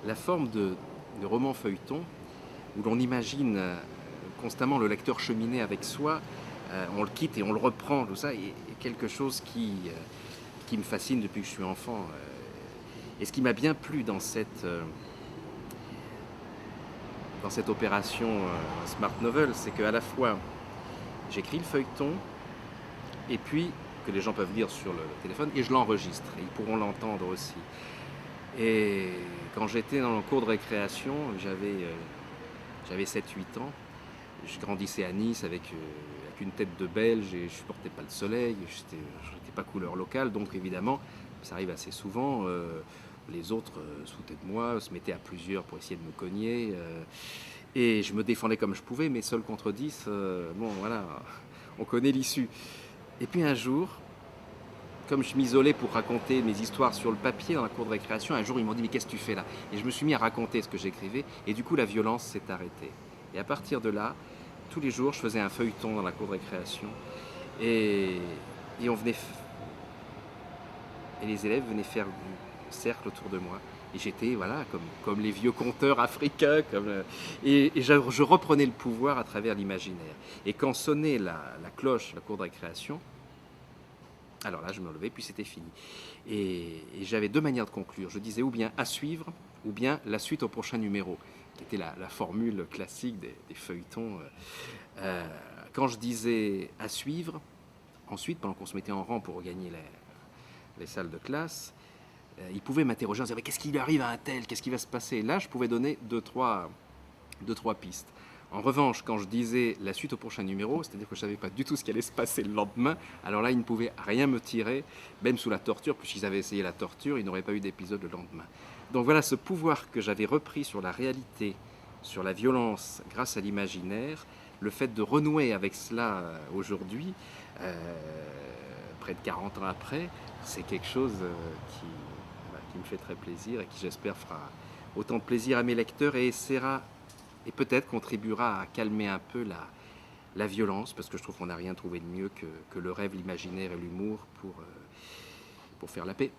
la forme de roman feuilleton où l'on imagine constamment le lecteur cheminer avec soi, on le quitte et on le reprend, tout ça, est quelque chose qui me fascine depuis que je suis enfant. Et ce qui m'a bien plu dans cette opération Smart Novel, c'est qu'à la fois j'écris le feuilleton et puis que les gens peuvent lire sur le téléphone et je l'enregistre. Et ils pourront l'entendre aussi. Et quand j'étais dans le cours de récréation, j'avais 7-8 ans. Je grandissais à Nice avec une tête de Belge et je supportais pas le soleil. Je n'étais pas couleur locale, donc évidemment, ça arrive assez souvent. Les autres se foutaient de moi, se mettaient à plusieurs pour essayer de me cogner. Et je me défendais comme je pouvais, mais seul contre 10, bon voilà, on connaît l'issue. Et puis un jour, comme je m'isolais pour raconter mes histoires sur le papier dans la cour de récréation, un jour ils m'ont dit mais qu'est-ce que tu fais là? Et je me suis mis à raconter ce que j'écrivais et du coup la violence s'est arrêtée. Et à partir de là, tous les jours je faisais un feuilleton dans la cour de récréation et, et on venait et les élèves venaient faire du cercle autour de moi. Et j'étais voilà comme les vieux conteurs africains, et je reprenais le pouvoir à travers l'imaginaire. Et quand sonnait la cloche de la cour de récréation, alors là, je me levais, puis c'était fini. Et j'avais deux manières de conclure. Je disais ou bien à suivre, ou bien la suite au prochain numéro, qui était la formule classique des feuilletons. Quand je disais à suivre, ensuite, pendant qu'on se mettait en rang pour regagner les salles de classe, ils pouvaient m'interroger en disant mais qu'est-ce qui lui arrive à un tel, qu'est-ce qui va se passer? Là, je pouvais donner deux, trois pistes. En revanche, quand je disais la suite au prochain numéro, c'est-à-dire que je ne savais pas du tout ce qui allait se passer le lendemain, alors là, ils ne pouvaient rien me tirer, même sous la torture, puisqu'ils avaient essayé la torture, ils n'auraient pas eu d'épisode le lendemain. Donc voilà ce pouvoir que j'avais repris sur la réalité, sur la violence, grâce à l'imaginaire, le fait de renouer avec cela aujourd'hui, près de 40 ans après, c'est quelque chose qui me fait très plaisir et qui, j'espère, fera autant de plaisir à mes lecteurs et essaiera et peut-être contribuera à calmer un peu la violence, parce que je trouve qu'on n'a rien trouvé de mieux que le rêve, l'imaginaire et l'humour pour faire la paix.